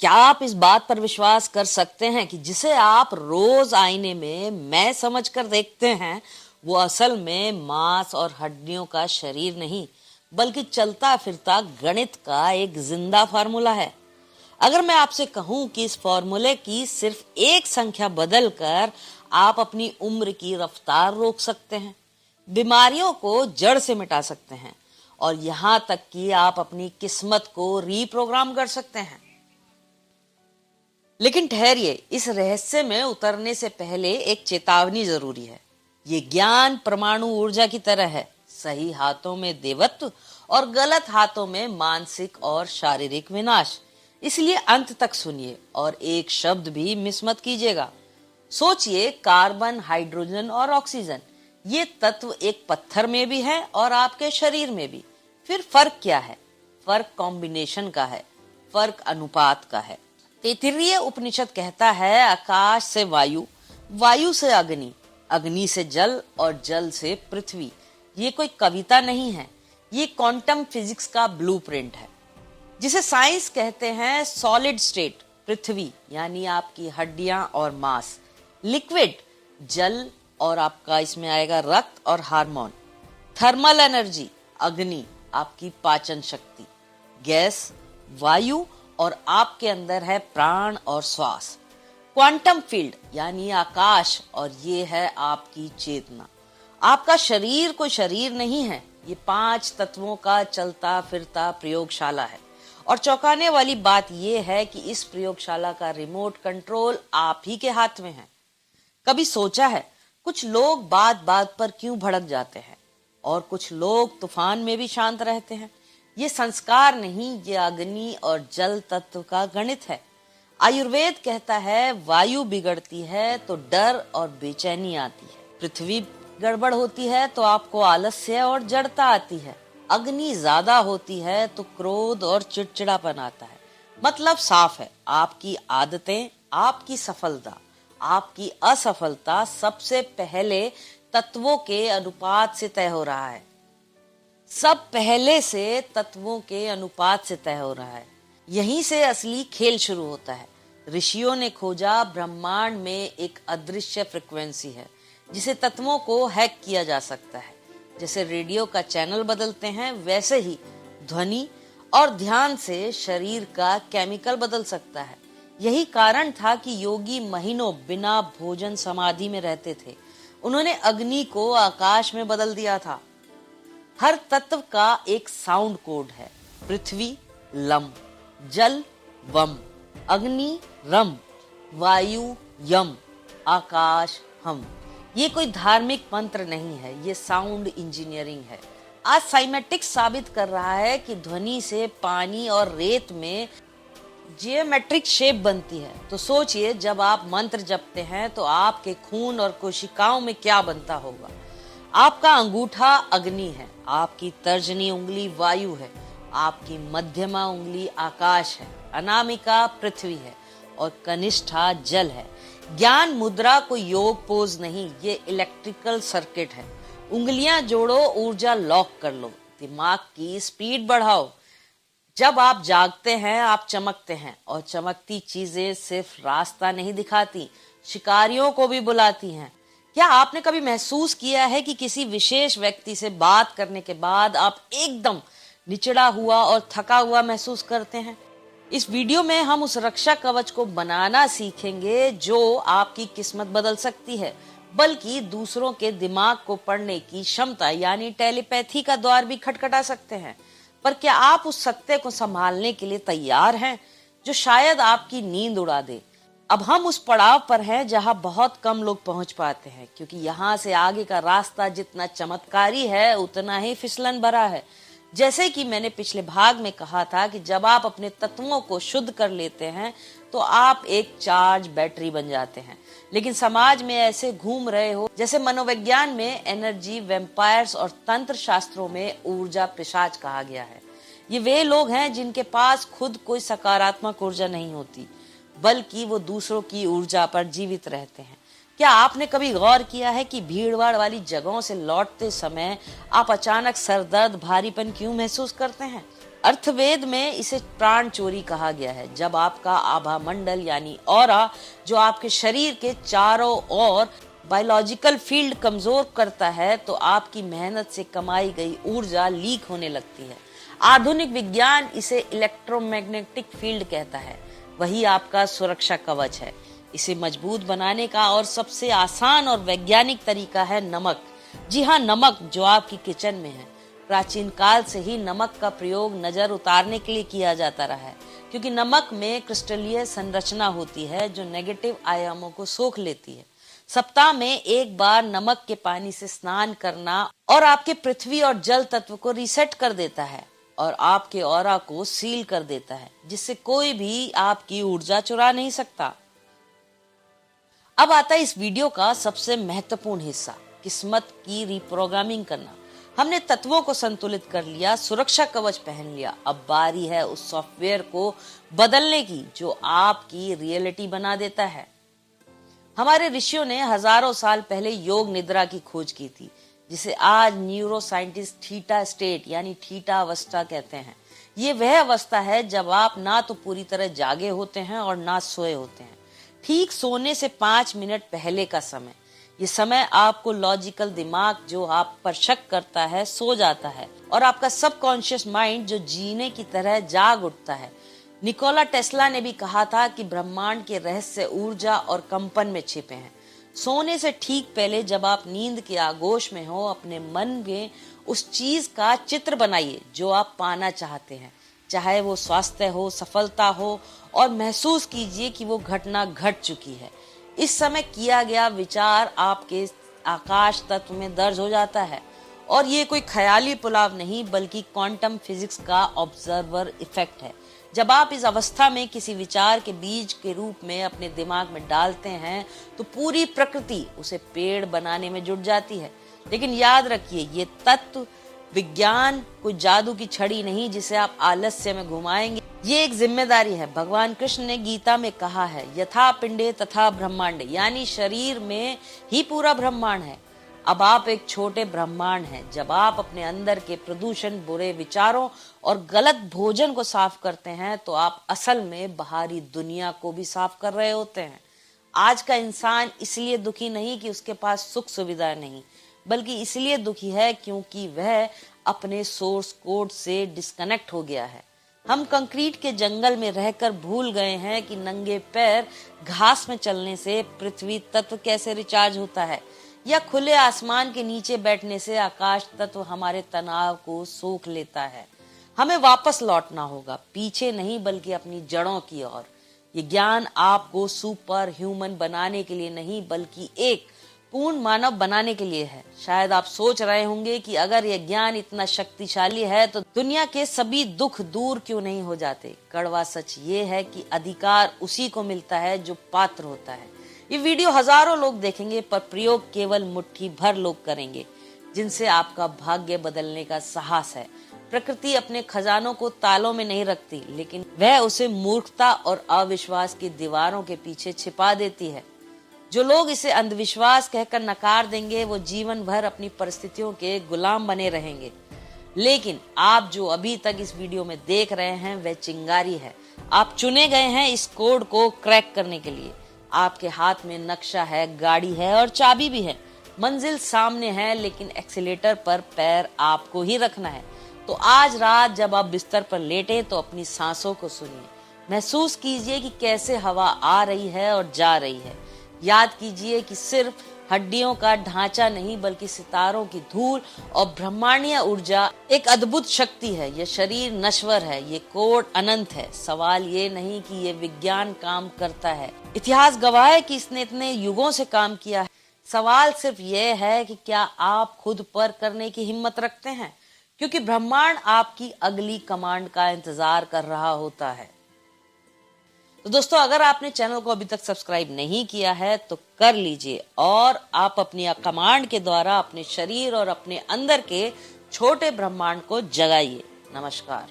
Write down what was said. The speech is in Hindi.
क्या आप इस बात पर विश्वास कर सकते हैं कि जिसे आप रोज आईने में मैं समझकर देखते हैं, वो असल में मांस और हड्डियों का शरीर नहीं, बल्कि चलता फिरता गणित का एक जिंदा फार्मूला है। अगर मैं आपसे कहूं कि इस फॉर्मूले की सिर्फ एक संख्या बदलकर आप अपनी उम्र की रफ्तार रोक सकते हैं, बीमारियों को जड़ से मिटा सकते हैं और यहां तक कि आप अपनी किस्मत को रीप्रोग्राम कर सकते हैं। लेकिन ठहरिए, इस रहस्य में उतरने से पहले एक चेतावनी जरूरी है। ये ज्ञान परमाणु ऊर्जा की तरह है, सही हाथों में देवत्व और गलत हाथों में मानसिक और शारीरिक विनाश। इसलिए अंत तक सुनिए और एक शब्द भी मिस मत कीजिएगा। सोचिए, कार्बन, हाइड्रोजन और ऑक्सीजन, ये तत्व एक पत्थर में भी है और आपके शरीर में भी। फिर फर्क क्या है? फर्क कॉम्बिनेशन का है, फर्क अनुपात का है। तैत्तिरीय उपनिषद कहता है, आकाश से वायु, वायु से अग्नि, अग्नि से जल और जल से पृथ्वी। ये कोई कविता नहीं है, ये क्वांटम फिजिक्स का ब्लूप्रिंट है, जिसे साइंस कहते हैं सॉलिड स्टेट पृथ्वी यानी आपकी हड्डियां और मांस, लिक्विड जल और आपका इसमें आएगा रक्त और हार्मोन, थर्मल एनर्जी अग्नि आपकी पाचन शक्ति, गैस वायु और आपके अंदर है प्राण और श्वास, क्वांटम फील्ड यानी आकाश और ये है आपकी चेतना। आपका शरीर कोई शरीर नहीं है, ये 5 तत्वों का चलता फिरता प्रयोगशाला है। और चौंकाने वाली बात यह है कि इस प्रयोगशाला का रिमोट कंट्रोल आप ही के हाथ में है। कभी सोचा है, कुछ लोग बात बात पर क्यों भड़क जाते हैं और कुछ लोग तूफान में भी शांत रहते हैं? ये संस्कार नहीं, ये अग्नि और जल तत्व का गणित है। आयुर्वेद कहता है, वायु बिगड़ती है तो डर और बेचैनी आती है, पृथ्वी गड़बड़ होती है तो आपको आलस्य और जड़ता आती है, अग्नि ज्यादा होती है तो क्रोध और चिड़चिड़ापन आता है। मतलब साफ है, आपकी आदतें, आपकी सफलता, आपकी असफलता सबसे पहले तत्वों के अनुपात से तय हो रहा है। सब पहले से तत्वों के अनुपात से तय हो रहा है। यहीं से असली खेल शुरू होता है। ऋषियों ने खोजा, ब्रह्मांड में एक अदृश्य फ्रिक्वेंसी है जिसे तत्वों को हैक किया जा सकता है। जैसे रेडियो का चैनल बदलते हैं, वैसे ही ध्वनि और ध्यान से शरीर का केमिकल बदल सकता है। यही कारण था कि योगी महीनों बिना भोजन समाधि में रहते थे। उन्होंने अग्नि को आकाश में बदल दिया था। हर तत्व का एक साउंड कोड है। पृथ्वी लम, जल वम, अग्नि रम, वायु यम, आकाश हम। ये कोई धार्मिक मंत्र नहीं है, ये साउंड इंजीनियरिंग है। आज साइमेटिक्स साबित कर रहा है कि ध्वनि से पानी और रेत में जियोमेट्रिक शेप बनती है। तो सोचिए, जब आप मंत्र जपते हैं तो आपके खून और कोशिकाओं में क्या बनता होगा। आपका अंगूठा अग्नि है, आपकी तर्जनी उंगली वायु है, आपकी मध्यमा उंगली आकाश है, अनामिका पृथ्वी है और कनिष्ठा जल है। ज्ञान मुद्रा कोई योग पोज नहीं, ये इलेक्ट्रिकल सर्किट है। उंगलियां जोड़ो, ऊर्जा लॉक कर लो, दिमाग की स्पीड बढ़ाओ। जब आप जागते हैं, आप चमकते हैं और चमकती चीजें सिर्फ रास्ता नहीं दिखाती, शिकारियों को भी बुलाती हैं। क्या आपने कभी महसूस किया है कि किसी विशेष व्यक्ति से बात करने के बाद आप एकदम निचड़ा हुआ और थका हुआ महसूस करते हैं? इस वीडियो में हम उस रक्षा कवच को बनाना सीखेंगे जो आपकी किस्मत बदल सकती है, बल्कि दूसरों के दिमाग को पढ़ने की क्षमता यानी टेलीपैथी का द्वार भी खटखटा सकते हैं। पर क्या आप उस सत्य को संभालने के लिए तैयार हैं जो शायद आपकी नींद उड़ा दे? अब हम उस पड़ाव पर हैं जहां बहुत कम लोग पहुंच पाते हैं, क्योंकि यहां से आगे का रास्ता जितना चमत्कारी है उतना ही फिसलन भरा है। जैसे कि मैंने पिछले भाग में कहा था कि जब आप अपने तत्वों को शुद्ध कर लेते हैं तो आप एक चार्ज बैटरी बन जाते हैं। लेकिन समाज में ऐसे घूम रहे हो जैसे मनोविज्ञान में एनर्जी वैम्पायर्स और तंत्र शास्त्रों में ऊर्जा पिशाच कहा गया है। ये वे लोग हैं जिनके पास खुद कोई सकारात्मक ऊर्जा नहीं होती, बल्कि वो दूसरों की ऊर्जा पर जीवित रहते हैं। क्या आपने कभी गौर किया है कि भीड़भाड़ वाली जगहों से लौटते समय आप अचानक सरदर्द, भारीपन क्यों महसूस करते हैं? अर्थवेद में इसे प्राण चोरी कहा गया है। जब आपका आभा मंडल यानी ऑरा, जो आपके शरीर के चारों ओर बायोलॉजिकल फील्ड कमजोर करता है, तो आपकी मेहनत से कमाई गई ऊर्जा लीक होने लगती है। आधुनिक विज्ञान इसे इलेक्ट्रोमैग्नेटिक फील्ड कहता है। वही आपका सुरक्षा कवच है। इसे मजबूत बनाने का और सबसे आसान और वैज्ञानिक तरीका है नमक। जी हाँ, नमक जो आपकी किचन में है। प्राचीन काल से ही नमक का प्रयोग नजर उतारने के लिए किया जाता रहा है, क्योंकि नमक में क्रिस्टलीय संरचना होती है जो नेगेटिव आयामों को सोख लेती है। सप्ताह में एक बार नमक के पानी से स्नान करना और आपके पृथ्वी और जल तत्व को रीसेट कर देता है और आपके ऑरा को सील कर देता है, जिससे कोई भी आपकी ऊर्जा चुरा नहीं सकता। अब आता है इस वीडियो का सबसे महत्वपूर्ण हिस्सा, किस्मत की रिप्रोग्रामिंग करना। हमने तत्वों को संतुलित कर लिया, सुरक्षा कवच पहन लिया। अब बारी है उस सॉफ्टवेयर को बदलने की जो आपकी रियलिटी बना देता है। हमारे ऋषियों ने हजारों साल पहले योग निद्रा की खोज की थी, जिसे आज न्यूरो साइंटिस्ट थीटा स्टेट यानी थीटा अवस्था कहते हैं। ये वह अवस्था है जब आप ना तो पूरी तरह जागे होते हैं और ना सोए होते हैं। ठीक सोने से 5 मिनट पहले का समय। ये समय आपको लॉजिकल दिमाग जो आप पर शक करता है सो जाता है और आपका सबकॉन्शियस माइंड जो जीने की तरह जाग उठता है। निकोला टेस्ला ने भी कहा था कि ब्रह्मांड के रहस्य ऊर्जा और कंपन में छिपे हैं। सोने से ठीक पहले जब आप नींद के आगोश में हो, अपने मन में उस चीज का चित्र बनाइए जो आप पाना चाहते हैं, चाहे वो स्वास्थ्य हो, सफलता हो, और महसूस कीजिए कि वो घटना घट चुकी है। इस समय किया गया विचार आपके आकाश तत्व में दर्ज हो जाता है और ये कोई ख्याली पुलाव नहीं बल्कि क्वांटम फिजिक्स का ऑब्जर्वर इफेक्ट है। जब आप इस अवस्था में किसी विचार के बीज के रूप में अपने दिमाग में डालते हैं तो पूरी प्रकृति उसे पेड़ बनाने में जुट जाती है। लेकिन याद रखिए, ये तत्व विज्ञान कोई जादू की छड़ी नहीं जिसे आप आलस्य में घुमाएंगे। ये एक जिम्मेदारी है। भगवान कृष्ण ने गीता में कहा है, यथा पिंडे तथा ब्रह्मांडे, यानी शरीर में ही पूरा ब्रह्मांड है। अब आप एक छोटे ब्रह्मांड हैं। जब आप अपने अंदर के प्रदूषण, बुरे विचारों और गलत भोजन को साफ करते हैं तो आप असल में बाहरी दुनिया को भी साफ कर रहे होते हैं। आज का इंसान इसलिए दुखी नहीं कि उसके पास सुख सुविधा नहीं, बल्कि इसलिए दुखी है क्योंकि वह अपने सोर्स कोड से डिस्कनेक्ट हो गया है। हम कंक्रीट के जंगल में रहकर भूल गए हैं कि नंगे पैर घास में चलने से पृथ्वी तत्व कैसे रिचार्ज होता है, या खुले आसमान के नीचे बैठने से आकाश तत्व हमारे तनाव को सोख लेता है। हमें वापस लौटना होगा, पीछे नहीं बल्कि अपनी जड़ों की ओर। ये ज्ञान आपको सुपर ह्यूमन बनाने के लिए नहीं बल्कि एक पूर्ण मानव बनाने के लिए है। शायद आप सोच रहे होंगे कि अगर यह ज्ञान इतना शक्तिशाली है तो दुनिया के सभी दुख दूर क्यों नहीं हो जाते। कड़वा सच ये है कि अधिकार उसी को मिलता है जो पात्र होता है। ये वीडियो हजारों लोग देखेंगे पर प्रयोग केवल मुट्ठी भर लोग करेंगे, जिनसे आपका भाग्य बदलने का साहस है। प्रकृति अपने खजानों को तालों में नहीं रखती, लेकिन वह उसे मूर्खता और अविश्वास की दीवारों के पीछे छिपा देती है। जो लोग इसे अंधविश्वास कहकर नकार देंगे वो जीवन भर अपनी परिस्थितियों के गुलाम बने रहेंगे। लेकिन आप जो अभी तक इस वीडियो में देख रहे हैं वह चिंगारी है। आप चुने गए हैं इस कोड को क्रैक करने के लिए। आपके हाथ में नक्शा है, गाड़ी है और चाबी भी है। मंजिल सामने है, लेकिन एक्सीलेटर पर पैर आपको ही रखना है। तो आज रात जब आप बिस्तर पर लेटे तो अपनी सांसों को सुनिए, महसूस कीजिए कि कैसे हवा आ रही है और जा रही है। याद कीजिए कि सिर्फ हड्डियों का ढांचा नहीं बल्कि सितारों की धूल और ब्रह्मांडीय ऊर्जा एक अद्भुत शक्ति है। यह शरीर नश्वर है, ये कोड अनंत है। सवाल ये नहीं कि ये विज्ञान काम करता है, इतिहास गवाह है कि इसने इतने युगों से काम किया है। सवाल सिर्फ ये है कि क्या आप खुद पर करने की हिम्मत रखते हैं, क्योंकि ब्रह्मांड आपकी अगली कमांड का इंतजार कर रहा होता है। तो दोस्तों, अगर आपने चैनल को अभी तक सब्सक्राइब नहीं किया है तो कर लीजिए और आप अपनी कमांड के द्वारा अपने शरीर और अपने अंदर के छोटे ब्रह्मांड को जगाइए। नमस्कार।